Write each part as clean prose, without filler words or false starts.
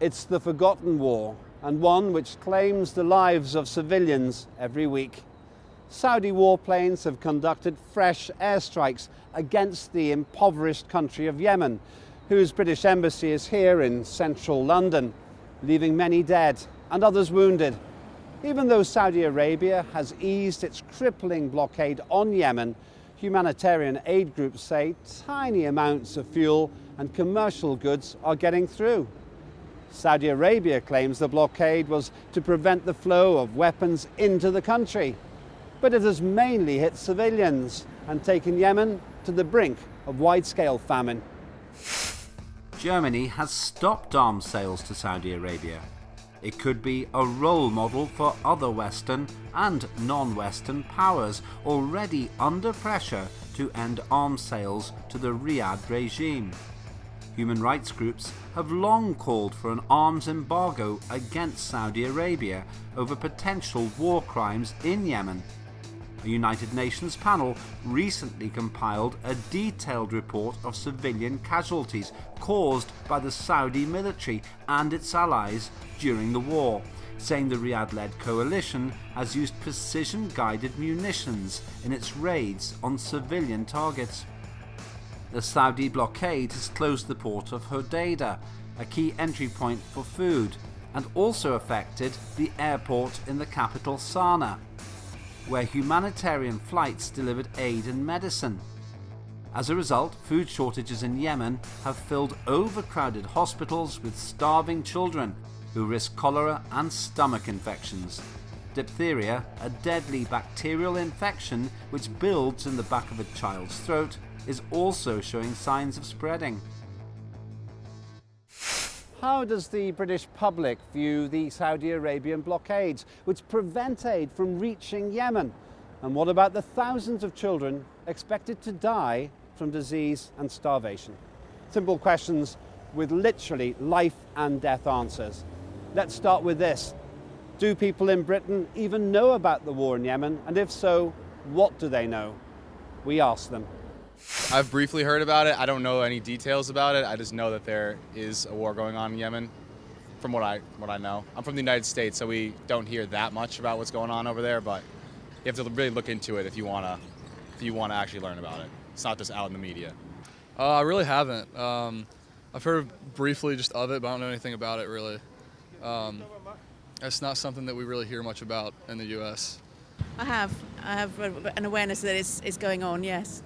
It's the forgotten war, and one which claims the lives of civilians every week. Saudi warplanes have conducted fresh airstrikes against the impoverished country of Yemen, whose British embassy is here in central London, leaving many dead and others wounded. Even though Saudi Arabia has eased its crippling blockade on Yemen, humanitarian aid groups say tiny amounts of fuel and commercial goods are getting through. Saudi Arabia claims the blockade was to prevent the flow of weapons into the country, but it has mainly hit civilians and taken Yemen to the brink of wide-scale famine. Germany has stopped arms sales to Saudi Arabia. It could be a role model for other Western and non-Western powers already under pressure to end arms sales to the Riyadh regime. Human rights groups have long called for an arms embargo against Saudi Arabia over potential war crimes in Yemen. A United Nations panel recently compiled a detailed report of civilian casualties caused by the Saudi military and its allies during the war, saying the Riyadh-led coalition has used precision-guided munitions in its raids on civilian targets. The Saudi blockade has closed the port of Hodeidah, a key entry point for food, and also affected the airport in the capital Sana'a, where humanitarian flights delivered aid and medicine. As a result, food shortages in Yemen have filled overcrowded hospitals with starving children who risk cholera and stomach infections. Diphtheria, a deadly bacterial infection which builds in the back of a child's throat, is also showing signs of spreading. How does the British public view the Saudi Arabian blockades, which prevent aid from reaching Yemen? And what about the thousands of children expected to die from disease and starvation? Simple questions with literally life and death answers. Let's start with this. Do people in Britain even know about the war in Yemen? And if so, what do they know? We asked them. I've briefly heard about it. I don't know any details about it. I just know that there is a war going on in Yemen, from what I know. I'm from the United States, so we don't hear that much about what's going on over there, but you have to really look into it if you want to actually learn about it. It's not just out in the media. I really haven't. I've heard briefly just of it, but I don't know anything about it really. It's not something that we really hear much about in the U.S. I have an awareness that it's going on, yes.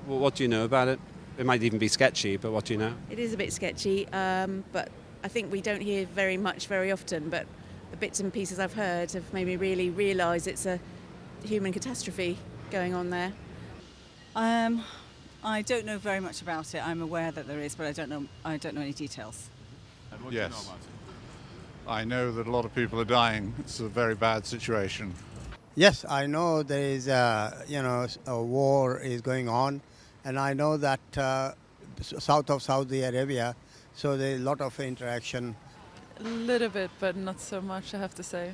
Well, what do you know about it? It might even be sketchy, but what do you know? It is a bit sketchy, but I think we don't hear very much very often, but the bits and pieces I've heard have made me really realise it's a human catastrophe going on there. I don't know very much about it. I'm aware that there is, but I don't know any details. And what do you know about it? I know that a lot of people are dying. It's a very bad situation. Yes, I know there is a war is going on, and I know that south of Saudi Arabia, so there's a lot of interaction. A little bit, but not so much, I have to say.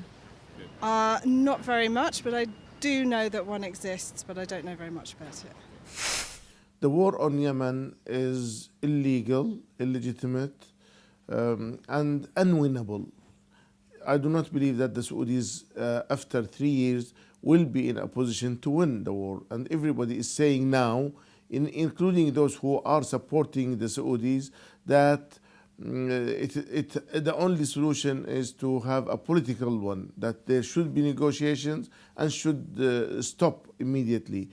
Not very much, but I do know that one exists, but I don't know very much about it. The war on Yemen is illegal, illegitimate, and unwinnable. I do not believe that the Saudis, after 3 years, will be in a position to win the war. And everybody is saying now, including those who are supporting the Saudis, that the only solution is to have a political one, that there should be negotiations and should stop immediately.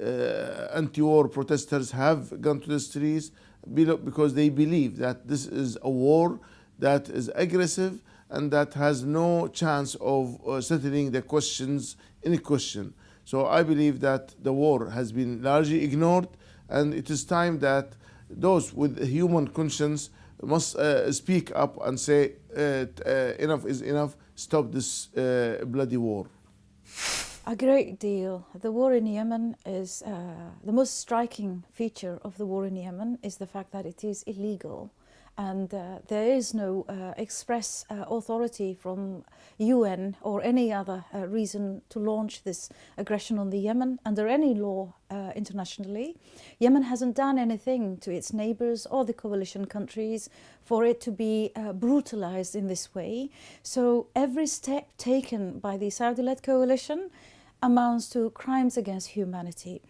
Anti-war protesters have gone to the streets because they believe that this is a war that is aggressive and that has no chance of settling the questions in a question. So I believe that the war has been largely ignored, and it is time that those with a human conscience must speak up and say enough is enough, stop this bloody war. A great deal. The war in Yemen is, the most striking feature of the war in Yemen is the fact that it is illegal and there is no express authority from UN or any other reason to launch this aggression on the Yemen under any law internationally. Yemen hasn't done anything to its neighbours or the coalition countries for it to be brutalised in this way. So every step taken by the Saudi-led coalition amounts to crimes against humanity.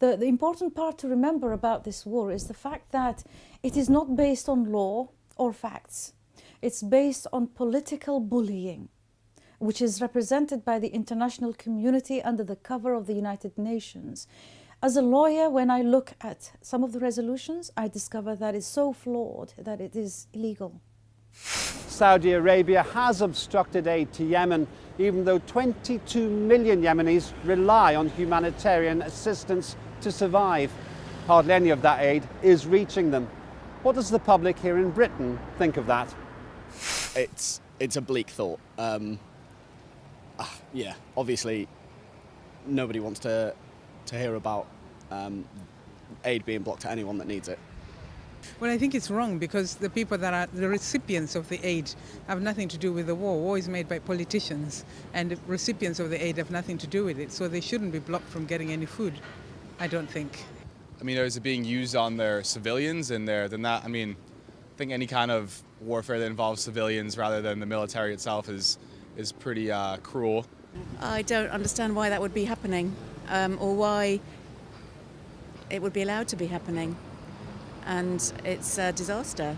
The important part to remember about this war is the fact that it is not based on law or facts. It's based on political bullying, which is represented by the international community under the cover of the United Nations. As a lawyer, when I look at some of the resolutions, I discover that it's so flawed that it is illegal. Saudi Arabia has obstructed aid to Yemen, even though 22 million Yemenis rely on humanitarian assistance to survive. Hardly any of that aid is reaching them. What does the public here in Britain think of that? It's a bleak thought. Yeah, obviously nobody wants to hear about aid being blocked to anyone that needs it. Well, I think it's wrong because the people that are the recipients of the aid have nothing to do with the war. War is made by politicians, and the recipients of the aid have nothing to do with it, so they shouldn't be blocked from getting any food, I don't think. I mean, is it being used on their civilians and I think any kind of warfare that involves civilians rather than the military itself is pretty cruel. I don't understand why that would be happening, or why it would be allowed to be happening. And it's a disaster.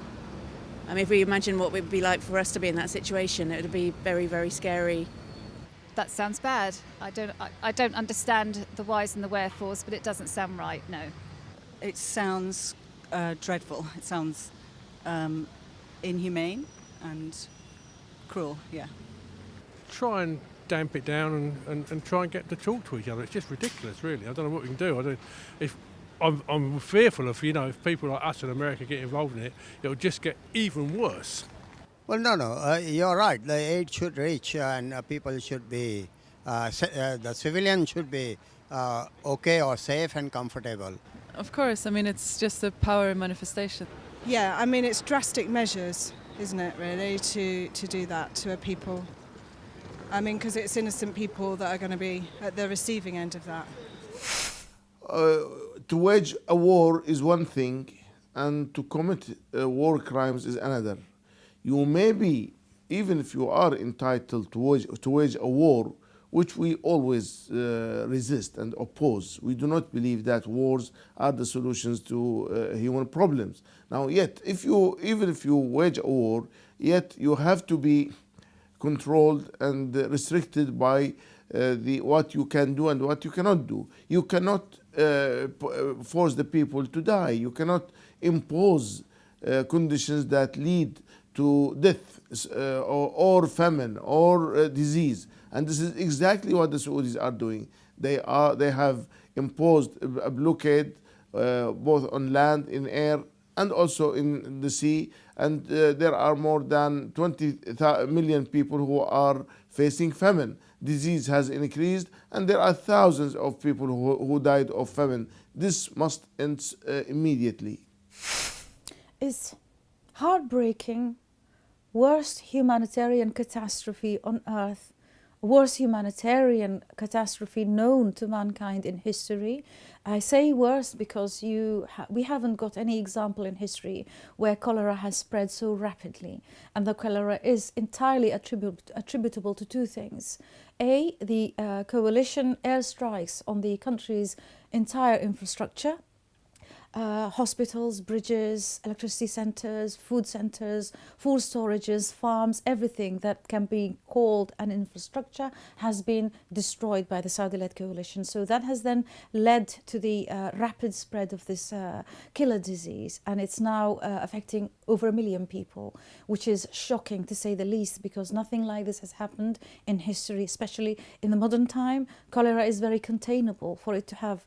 I mean, if we imagine what it would be like for us to be in that situation, it would be very, very scary. That sounds bad. I don't understand the whys and the wherefores, but it doesn't sound right, no. It sounds dreadful. It sounds inhumane and cruel, yeah. Try and damp it down and try and get to talk to each other. It's just ridiculous, really. I don't know what we can do. I'm fearful of, if people like us in America get involved in it, it'll just get even worse. Well, no, you're right. The aid should reach and people should be, the civilians should be okay or safe and comfortable. Of course, it's just a power manifestation. Yeah, it's drastic measures, isn't it, really, to do that to a people. Because it's innocent people that are going to be at the receiving end of that. To wage a war is one thing, and to commit war crimes is another. You may be, even if you are entitled to wage a war, which we always resist and oppose. We do not believe that wars are the solutions to human problems. Now, yet, even if you wage a war, yet you have to be controlled and restricted by what you can do and what you cannot do. You cannot force the people to die. You cannot impose conditions that lead to death or famine or disease. And this is exactly what the Saudis are doing. They have imposed a blockade both on land, in air, and also in the sea. And there are more than 20 million people who are facing famine. Disease has increased, and there are thousands of people who died of famine. This must end immediately. It's heartbreaking, worst humanitarian catastrophe on earth, worst humanitarian catastrophe known to mankind in history. I say worst because we haven't got any example in history where cholera has spread so rapidly. And the cholera is entirely attributable to two things. A, the coalition airstrikes on the country's entire infrastructure, hospitals, bridges, electricity centres, food storages, farms, everything that can be called an infrastructure has been destroyed by the Saudi-led coalition. So that has then led to the rapid spread of this killer disease, and it's now affecting over 1 million people, which is shocking to say the least, because nothing like this has happened in history, especially in the modern time. Cholera is very containable. For it to have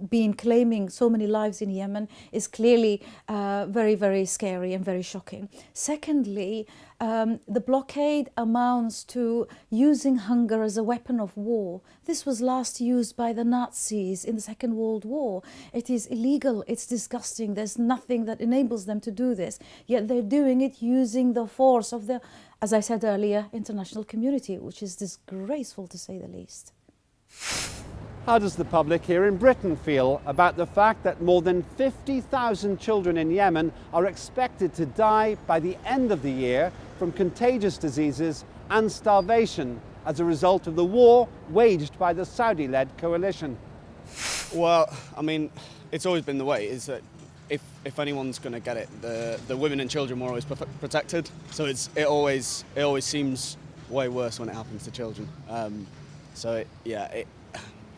been claiming so many lives in Yemen is clearly very, very scary and very shocking. Secondly, the blockade amounts to using hunger as a weapon of war. This was last used by the Nazis in the Second World War. It is illegal, it's disgusting, there's nothing that enables them to do this, yet they're doing it using the force of the, as I said earlier, international community, which is disgraceful to say the least. How does the public here in Britain feel about the fact that more than 50,000 children in Yemen are expected to die by the end of the year from contagious diseases and starvation as a result of the war waged by the Saudi-led coalition? Well, I mean, it's always been the way, is that if anyone's going to get it, the women and children were always protected. So it always seems way worse when it happens to children.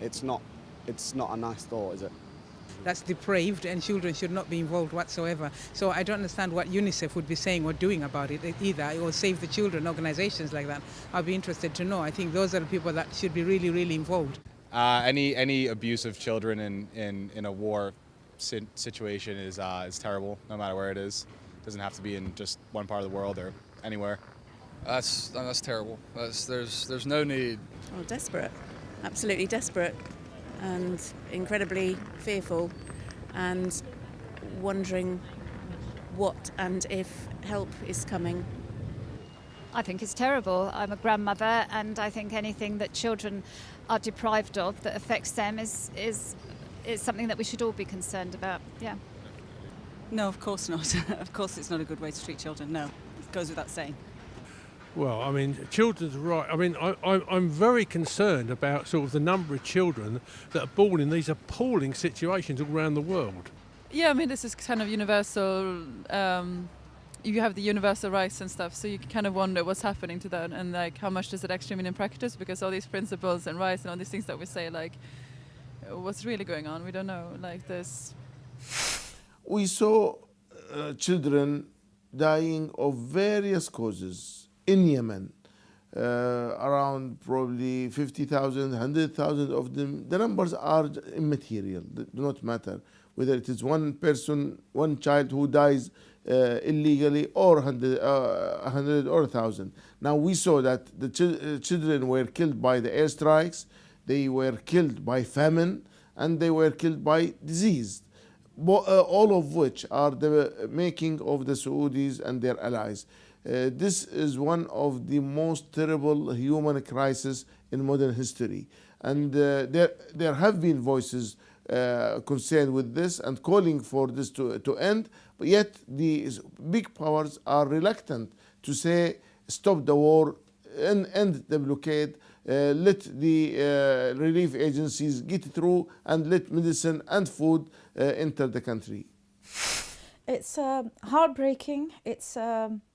It's not a nice thought, is it? That's depraved, and children should not be involved whatsoever. So I don't understand what UNICEF would be saying or doing about it either, or Save the Children, organizations like that. I'd be interested to know. I think those are the people that should be really, really involved. Any abuse of children in a war situation is terrible, no matter where it is. It doesn't have to be in just one part of the world or anywhere. That's terrible. There's no need. Oh, desperate. Absolutely desperate and incredibly fearful and wondering what and if help is coming. I think it's terrible. I'm a grandmother, and I think anything that children are deprived of that affects them is something that we should all be concerned about. Yeah. No, of course not. Of course it's not a good way to treat children. No, it goes without saying. Well, I mean, children's right. I mean, I'm very concerned about sort of the number of children that are born in these appalling situations all around the world. Yeah, I mean, this is kind of universal. You have the universal rights and stuff, so you kind of wonder what's happening to that, and like how much does it actually mean in practice? Because all these principles and rights and all these things that we say, like, what's really going on? We don't know. Like this. We saw children dying of various causes in Yemen, around probably 50,000, 100,000 of them. The numbers are immaterial, they do not matter. Whether it is one person, one child who dies illegally, or 100 or 1,000. Now we saw that the children were killed by the airstrikes, they were killed by famine, and they were killed by disease. All of which are the making of the Saudis and their allies. This is one of the most terrible human crises in modern history. And there have been voices concerned with this and calling for this to end, but yet the big powers are reluctant to say stop the war and end the blockade, let the relief agencies get through, and let medicine and food enter the country. It's heartbreaking. It's,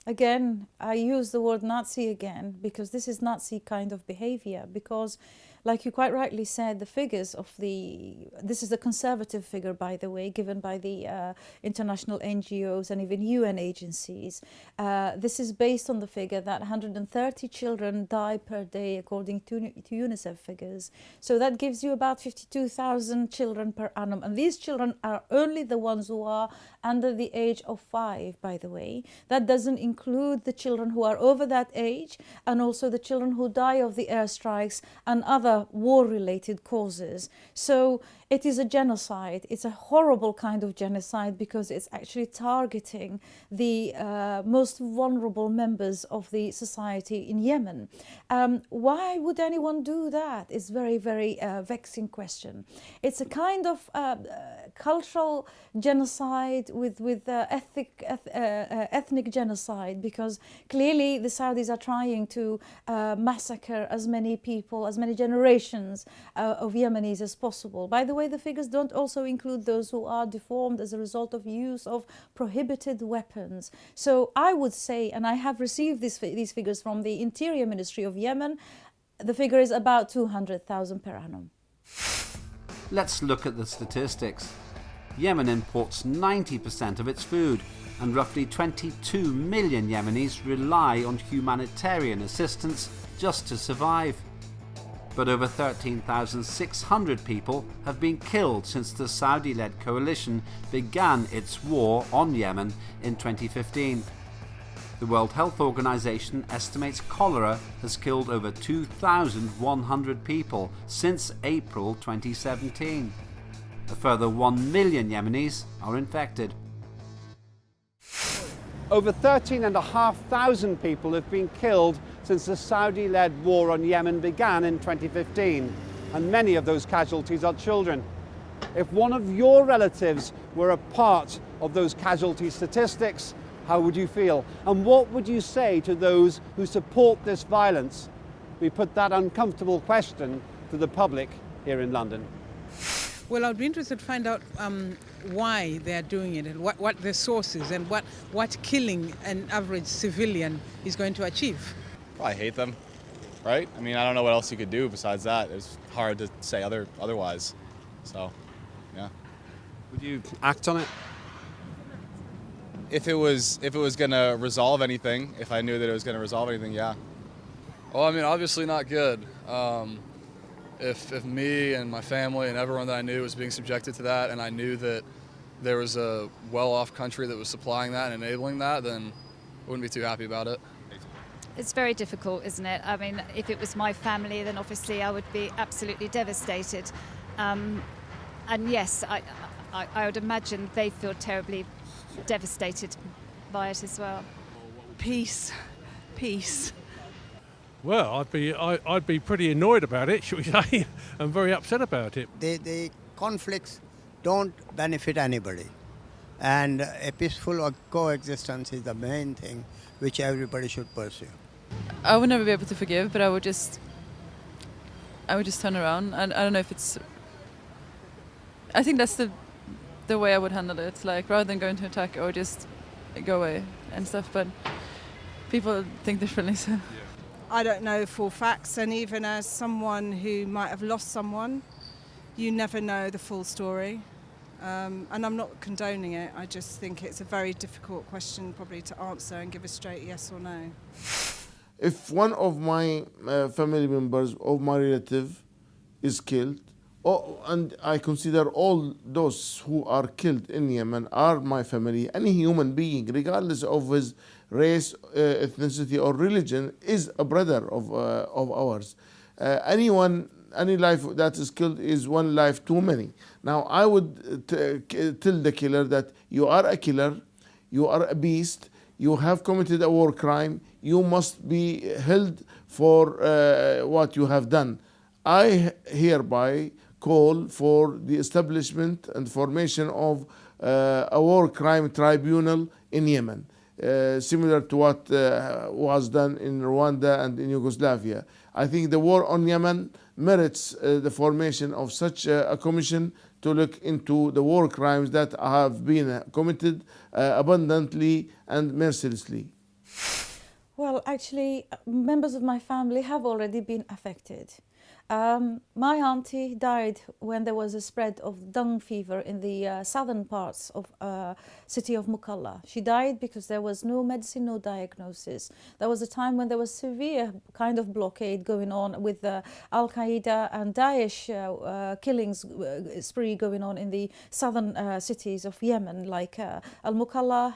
again, I use the word Nazi again, because this is Nazi kind of behavior, because like you quite rightly said, the figures of this is a conservative figure, by the way, given by the international NGOs and even UN agencies. This is based on the figure that 130 children die per day, according to UNICEF figures. So that gives you about 52,000 children per annum. And these children are only the ones who are under the age of 5, by the way. That doesn't include the children who are over that age, and also the children who die of the airstrikes and other war-related causes. So it is a genocide. It's a horrible kind of genocide, because it's actually targeting the most vulnerable members of the society in Yemen. Why would anyone do that? It's very, very vexing question. It's a kind of cultural genocide with ethnic genocide, because clearly the Saudis are trying to massacre as many people, as many generations of Yemenis as possible. By the way, the figures don't also include those who are deformed as a result of use of prohibited weapons. So I would say, and I have received these figures from the Interior Ministry of Yemen, the figure is about 200,000 per annum. Let's look at the statistics. Yemen imports 90% of its food, and roughly 22 million Yemenis rely on humanitarian assistance just to survive. but over 13,600 people have been killed since the Saudi-led coalition began its war on Yemen in 2015. The World Health Organization estimates cholera has killed over 2,100 people since April 2017. A further 1 million Yemenis are infected. Over 13,500 people have been killed since the Saudi-led war on Yemen began in 2015, and many of those casualties are children. If one of your relatives were a part of those casualty statistics, how would you feel? And what would you say to those who support this violence? We put that uncomfortable question to the public here in London. Well, I'd be interested to find out why they are doing it and what the source is and what killing an average civilian is going to achieve. I hate them, right? I mean, I don't know what else you could do besides that. It's hard to say otherwise. So, yeah. Would you act on it? If it was going to resolve anything, if I knew that it was going to resolve anything, yeah. Well, I mean, obviously not good. If me and my family and everyone that I knew was being subjected to that, and I knew that there was a well-off country that was supplying that and enabling that, then I wouldn't be too happy about it. It's very difficult, isn't it? I mean, if it was my family, then obviously I would be absolutely devastated. And yes, I would imagine they feel terribly devastated by it as well. Peace. Peace. Well, I'd be pretty annoyed about it, should we say, and very upset about it. The conflicts don't benefit anybody, and a peaceful coexistence is the main thing which everybody should pursue. I would never be able to forgive, but I would just turn around. And I don't know if it's. I think that's the way I would handle it. Like, rather than going to attack, or just go away and stuff. But people think differently, so. I don't know full facts, and even as someone who might have lost someone, you never know the full story. And I'm not condoning it, I just think it's a very difficult question probably to answer and give a straight yes or no. If one of my family members or my relative is killed, and I consider all those who are killed in Yemen are my family, any human being, regardless of his race, ethnicity or religion, is a brother of ours. Any life that is killed is one life too many. Now, I would tell the killer that you are a killer, you are a beast, you have committed a war crime, you must be held for what you have done. I hereby call for the establishment and formation of a war crime tribunal in Yemen, similar to what was done in Rwanda and in Yugoslavia. I think the war on Yemen merits the formation of such a commission to look into the war crimes that have been committed abundantly and mercilessly. Well, actually, members of my family have already been affected. My auntie died when there was a spread of dung fever in the southern parts of city of Mukalla. She died because there was no medicine, no diagnosis. There was a time when there was severe kind of blockade going on with Al-Qaeda and Daesh killings spree going on in the southern cities of Yemen, like Al-Mukalla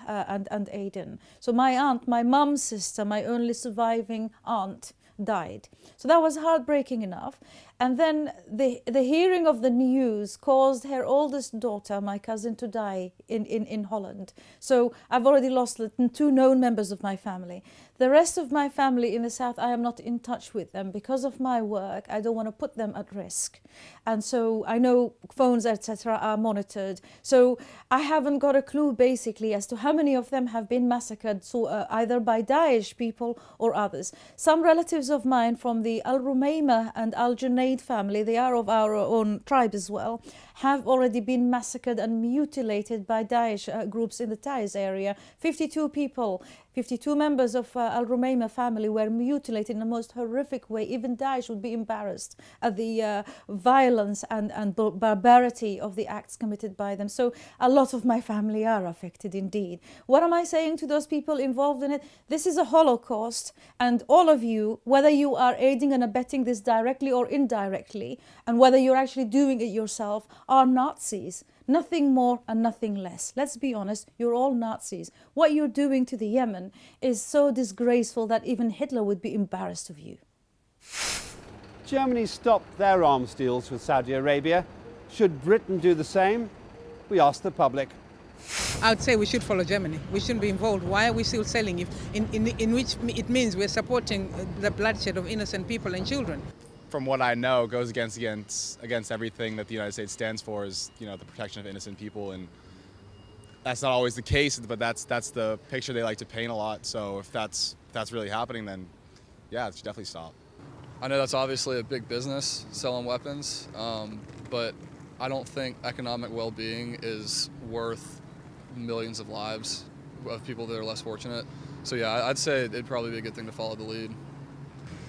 and Aden. So my aunt, my mum's sister, my only surviving aunt, died. So that was heartbreaking enough. And then the hearing of the news caused her oldest daughter, my cousin, to die in Holland. So I've already lost 2 known members of my family. The rest of my family in the south, I am not in touch with them because of my work. I don't want to put them at risk. And so I know phones, etc., are monitored. So I haven't got a clue basically as to how many of them have been massacred, so either by Daesh people or others. Some relatives of mine from the Al-Rumayma and Al-Junaid family, they are of our own tribe as well, have already been massacred and mutilated by Daesh groups in the Taiz area. 52 people, 52 members of al-Rumayma family were mutilated in the most horrific way. Even Daesh would be embarrassed at the violence and barbarity of the acts committed by them. So a lot of my family are affected indeed. What am I saying to those people involved in it? This is a Holocaust, and all of you, whether you are aiding and abetting this directly or indirectly, and whether you're actually doing it yourself, are Nazis. Nothing more and nothing less. Let's be honest, you're all Nazis. What you're doing to the Yemen is so disgraceful that even Hitler would be embarrassed of you. Germany stopped their arms deals with Saudi Arabia. Should Britain do the same? We asked the public. I would say we should follow Germany. We shouldn't be involved. Why are we still selling if in which it means we're supporting the bloodshed of innocent people and children? From what I know, goes against everything that the United States stands for, is, you know, the protection of innocent people, and that's not always the case, but that's the picture they like to paint a lot. So if that's really happening, then yeah, it should definitely stop. I know that's obviously a big business, selling weapons, but I don't think economic well-being is worth millions of lives of people that are less fortunate. So yeah, I'd say it'd probably be a good thing to follow the lead.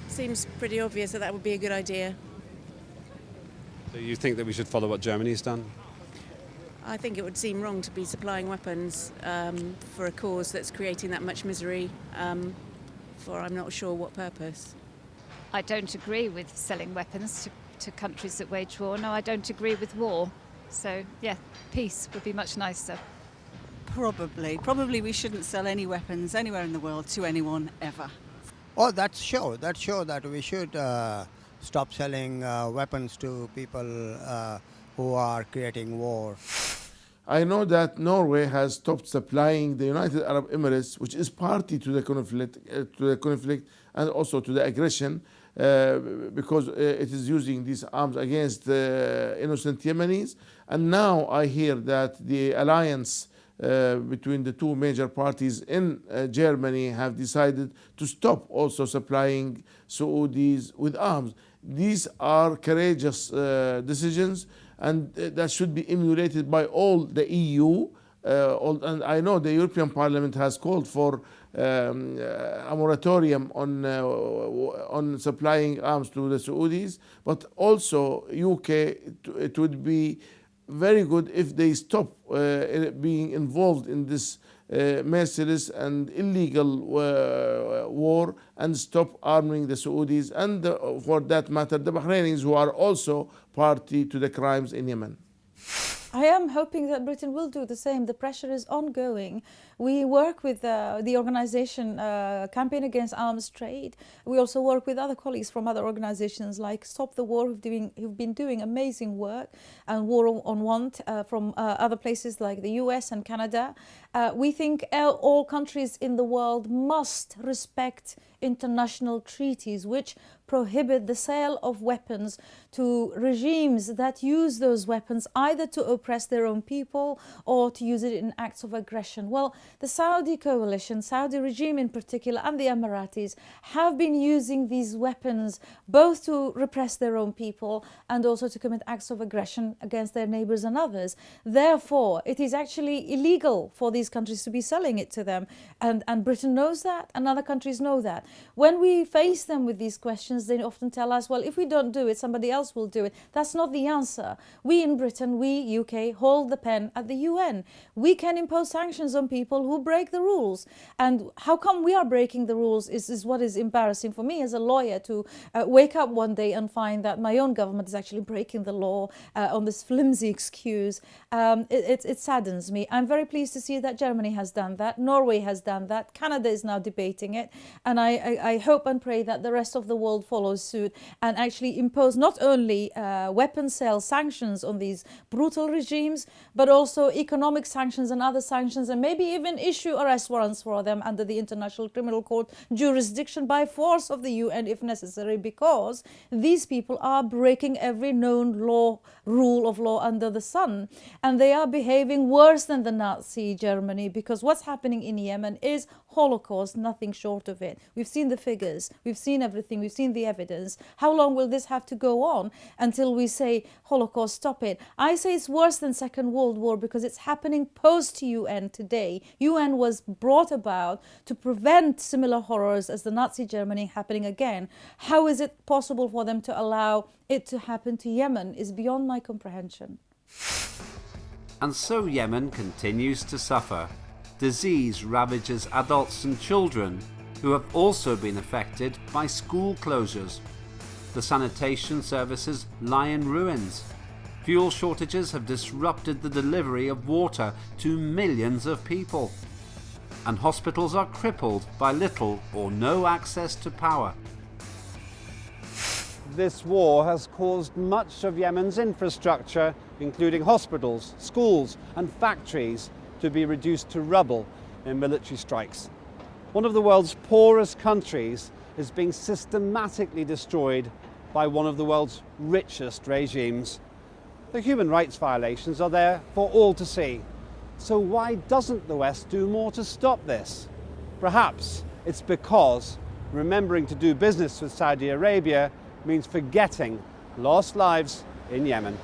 Seems pretty obvious that that would be a good idea. So you think that we should follow what Germany's done? I think it would seem wrong to be supplying weapons for a cause that's creating that much misery for I'm not sure what purpose. I don't agree with selling weapons to countries that wage war. No, I don't agree with war. So, yeah, peace would be much nicer. Probably we shouldn't sell any weapons anywhere in the world to anyone ever. Oh, that's sure that we should stop selling weapons to people who are creating war. I know that Norway has stopped supplying the United Arab Emirates, which is party to the conflict and also to the aggression, because it is using these arms against innocent Yemenis. And now I hear that the alliance between the two major parties in Germany have decided to stop also supplying Saudis with arms. These are courageous decisions, and that should be emulated by all the EU. And I know the European Parliament has called for a moratorium on supplying arms to the Saudis, but also UK, it would be very good if they stop being involved in this merciless and illegal war and stop arming the Saudis and for that matter the Bahrainis, who are also party to the crimes in Yemen. I am hoping that Britain will do the same. The pressure is ongoing. We work with the organization Campaign Against Arms Trade. We also work with other colleagues from other organizations like Stop the War, who've been doing amazing work, and War on Want from other places like the US and Canada. We think all countries in the world must respect international treaties which prohibit the sale of weapons to regimes that use those weapons either to oppress their own people or to use it in acts of aggression. Well, the Saudi coalition, Saudi regime in particular, and the Emiratis have been using these weapons both to repress their own people and also to commit acts of aggression against their neighbors and others. Therefore, it is actually illegal for these countries to be selling it to them. And Britain knows that, and other countries know that. When we face them with these questions, they often tell us, well, if we don't do it, somebody else will do it. That's not the answer. We in Britain, we, UK, hold the pen at the UN. We can impose sanctions on people who break the rules. And how come we are breaking the rules is what is embarrassing for me as a lawyer, to wake up one day and find that my own government is actually breaking the law on this flimsy excuse. It saddens me. I'm very pleased to see that Germany has done that. Norway has done that. Canada is now debating it. And I hope and pray that the rest of the world follows suit and actually impose not only weapon sale sanctions on these brutal regimes, but also economic sanctions and other sanctions, and maybe even issue arrest warrants for them under the International Criminal Court jurisdiction by force of the UN if necessary, because these people are breaking every known rule of law under the sun, and they are behaving worse than the Nazi Germany, because what's happening in Yemen is Holocaust, nothing short of it. We've seen the figures, we've seen everything, we've seen find the evidence? How long will this have to go on until we say, Holocaust, stop it? I say it's worse than Second World War because it's happening post-UN today. UN was brought about to prevent similar horrors as the Nazi Germany happening again. How is it possible for them to allow it to happen to Yemen is beyond my comprehension. And so Yemen continues to suffer. Disease ravages adults and children, who have also been affected by school closures. The sanitation services lie in ruins. Fuel shortages have disrupted the delivery of water to millions of people. And hospitals are crippled by little or no access to power. This war has caused much of Yemen's infrastructure, including hospitals, schools and factories, to be reduced to rubble in military strikes. One of the world's poorest countries is being systematically destroyed by one of the world's richest regimes. The human rights violations are there for all to see. So why doesn't the West do more to stop this? Perhaps it's because remembering to do business with Saudi Arabia means forgetting lost lives in Yemen.